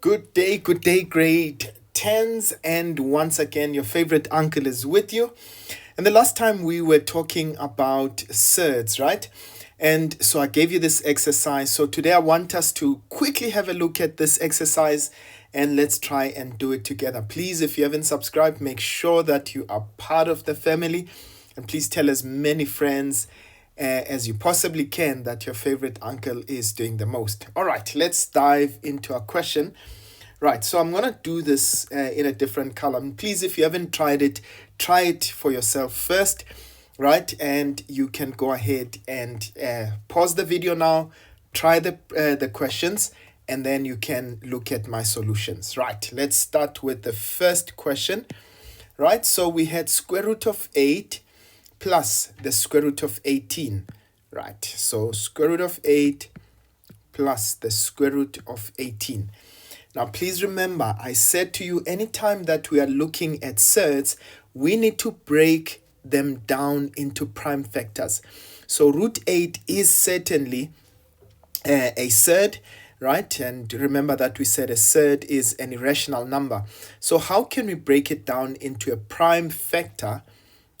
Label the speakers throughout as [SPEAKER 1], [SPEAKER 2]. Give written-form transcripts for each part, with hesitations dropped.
[SPEAKER 1] Good day, grade 10s, and once again, your favorite uncle is with you. And the last time we were talking about surds, right? And so I gave you this exercise. So today I want us to quickly have a look at this exercise and let's try and do it together. Please, if you haven't subscribed, make sure that you are part of the family. And please tell as many friends as you possibly can that your favorite uncle is doing the most. All right, let's dive into our question. Right, so I'm going to do this in a different color. And please, if you haven't tried it, try it for yourself first, right? And you can go ahead and pause the video now, try the questions, and then you can look at my solutions. Right, let's start with the first question. Right, so we had square root of 8 plus the square root of 18. Right, so square root of 8 plus the square root of 18. Now, please remember, I said to you, anytime that we are looking at surds, we need to break them down into prime factors. So root 8 is certainly a surd, right? And remember that we said a surd is an irrational number. So how can we break it down into a prime factor,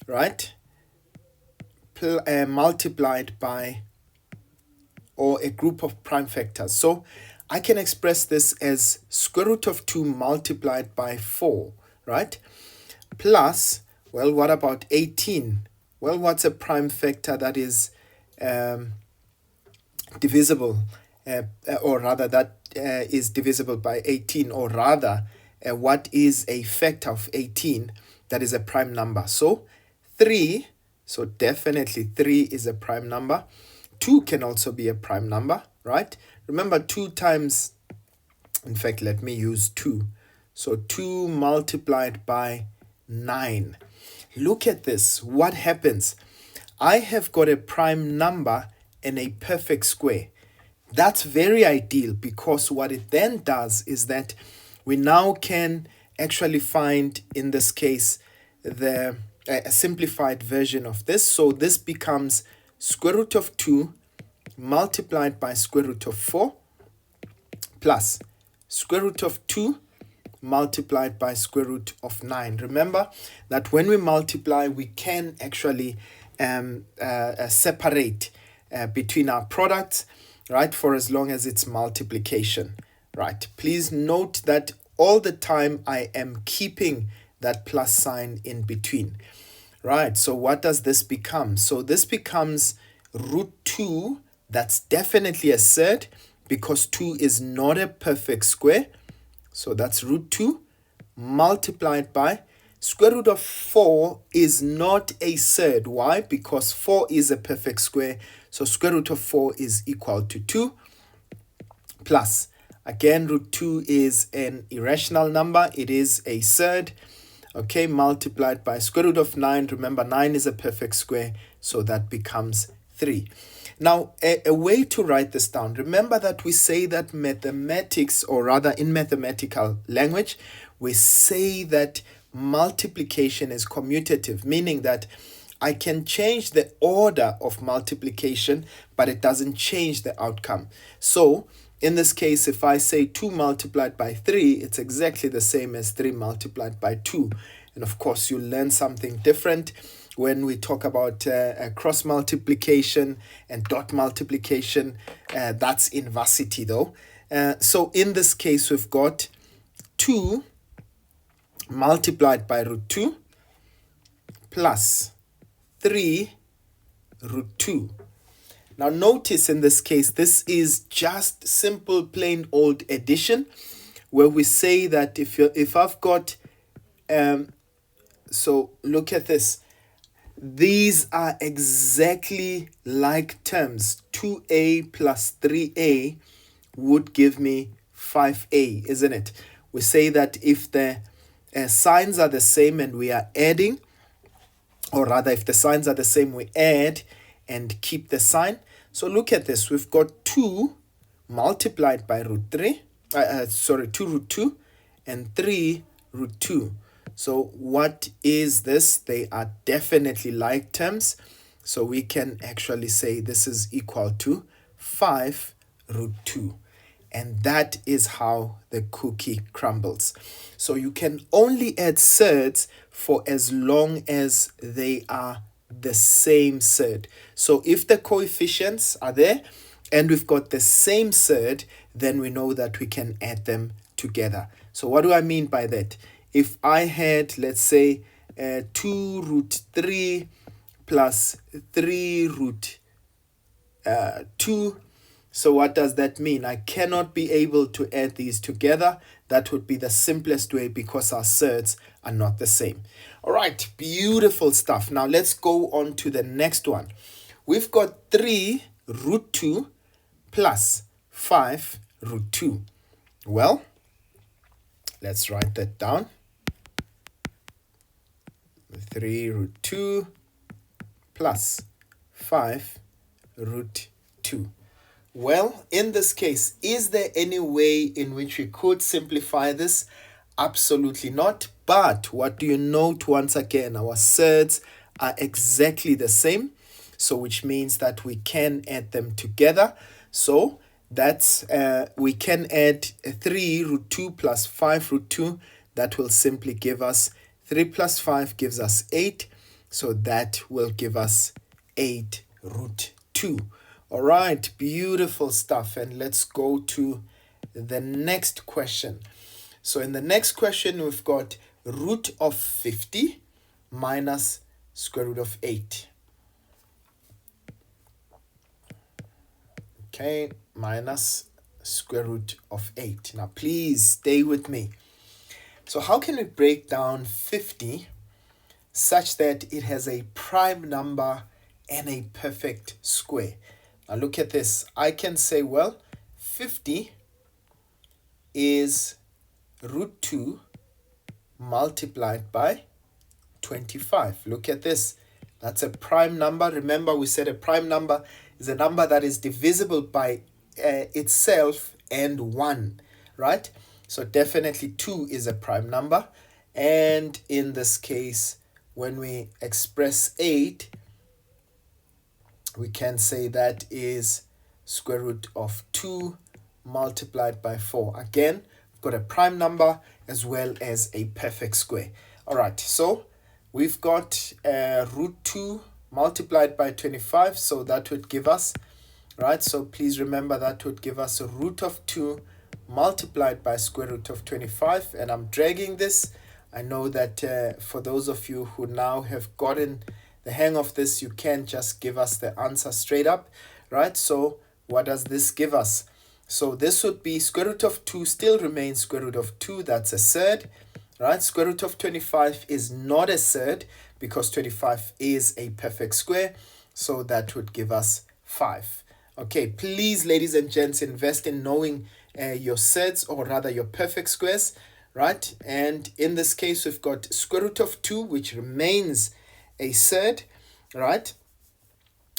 [SPEAKER 1] right? Multiplied by, or a group of prime factors. So I can express this as square root of 2 multiplied by 4, right? Plus, well, what about 18? Well, what's a prime factor that is divisible, or rather that is divisible by 18, or rather, what is a factor of 18 that is a prime number? So 3, so definitely 3 is a prime number. 2 can also be a prime number, right? Remember, 2 times, in fact, let me use 2. So 2 multiplied by 9. Look at this. What happens? I have got a prime number and a perfect square. That's very ideal, because what it then does is that we now can actually find, in this case, a simplified version of this. So this becomes square root of 2 multiplied by square root of 4 plus square root of 2 multiplied by square root of 9. Remember that when we multiply, we can actually separate between our products, right, for as long as it's multiplication, right? Please note that all the time I am keeping that plus sign in between, right? So what does this become? So this becomes root 2. That's definitely a surd, because 2 is not a perfect square. So that's root 2 multiplied by square root of 4 is not a surd. Why? Because 4 is a perfect square. So square root of 4 is equal to 2 plus, again, root 2 is an irrational number. It is a surd. Okay, multiplied by square root of 9. Remember, 9 is a perfect square. So that becomes 3. Now, a way to write this down, remember that we say that mathematics, or rather in mathematical language, we say that multiplication is commutative, meaning that I can change the order of multiplication, but it doesn't change the outcome. So, in this case, if I say 2 multiplied by 3, it's exactly the same as 3 multiplied by 2. And of course, you learn something different when we talk about cross multiplication and dot multiplication. That's inversity though. So in this case, we've got 2 multiplied by root 2 plus 3 root 2. Now notice in this case, this is just simple plain old addition, where we say that if I've got, so look at this. These are exactly like terms. 2a plus 3a would give me 5a, isn't it? We say that if the signs are the same and we are adding, or rather if the signs are the same, we add and keep the sign. So look at this. We've got 2 multiplied by root 3, 2 root 2 and 3 root 2. So what is this? They are definitely like terms. So we can actually say this is equal to 5 root 2. and that is how the cookie crumbles. So you can only add surds for as long as they are the same surd. So if the coefficients are there and we've got the same surd, then we know that we can add them together. So what do I mean by that? If I had, let's say, 2 root 3 plus 3 root 2, so what does that mean? I cannot be able to add these together. That would be the simplest way because our surds are not the same. All right, beautiful stuff. Now let's go on to the next one. We've got 3 root 2 plus 5 root 2. Well, let's write that down. 3 root 2 plus 5 root 2. Well, in this case, is there any way in which we could simplify this? Absolutely not. But what do you note once again? Our surds are exactly the same. So which means that we can add them together. So that's we can add 3 root 2 plus 5 root 2. That will simply give us 3 plus 5 gives us 8. So that will give us 8 root 2. All right, beautiful stuff. And let's go to the next question. So in the next question, we've got root of 50 minus square root of 8. Okay, minus square root of 8. Now, please stay with me. So how can we break down 50 such that it has a prime number and a perfect square? Now look at this. I can say, well, 50 is root 2 multiplied by 25. Look at this. That's a prime number. Remember, we said a prime number is a number that is divisible by itself and 1, right? So definitely 2 is a prime number. And in this case, when we express 8, we can say that is square root of 2 multiplied by 4. Again, we've got a prime number as well as a perfect square. All right, so we've got root 2 multiplied by 25. So that would give us, right? So please remember that would give us a root of 2 multiplied by square root of 25. And I'm dragging this. I know that for those of you who now have gotten the hang of this, you can just give us the answer straight up, right? So what does this give us? So this would be square root of 2 still remains square root of 2. That's a surd, right? Square root of 25 is not a surd because 25 is a perfect square. So that would give us 5. Okay, please, ladies and gents, invest in knowing your surds, or rather your perfect squares, right? And in this case, we've got square root of 2, which remains a surd, right?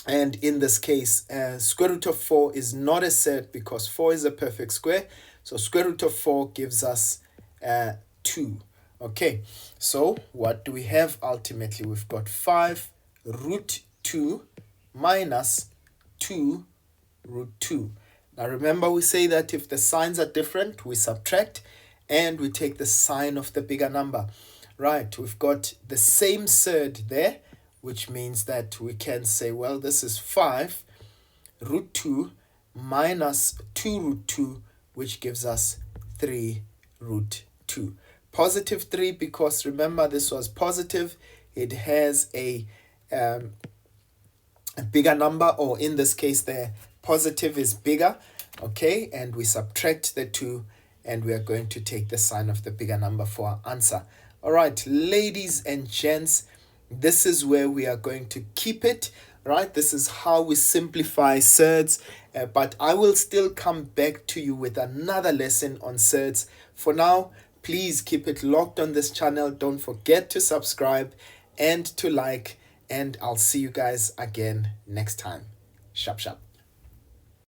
[SPEAKER 1] And in this case, square root of 4 is not a surd because 4 is a perfect square. So square root of 4 gives us 2. Okay, so what do we have ultimately? We've got 5 root 2 minus 2 root 2. Now remember, we say that if the signs are different, we subtract and we take the sign of the bigger number. Right, we've got the same surd there, which means that we can say, well, this is 5 root 2 minus 2 root 2, which gives us 3 root 2. Positive 3 because remember this was positive. It has a bigger number, or in this case, the positive is bigger. Okay, and we subtract the 2 and we are going to take the sign of the bigger number for our answer. All right, ladies and gents, this is where we are going to keep it, right? This is how we simplify surds, but I will still come back to you with another lesson on surds. For now, please keep it locked on this channel. Don't forget to subscribe and to like, and I'll see you guys again next time. Sharp, sharp.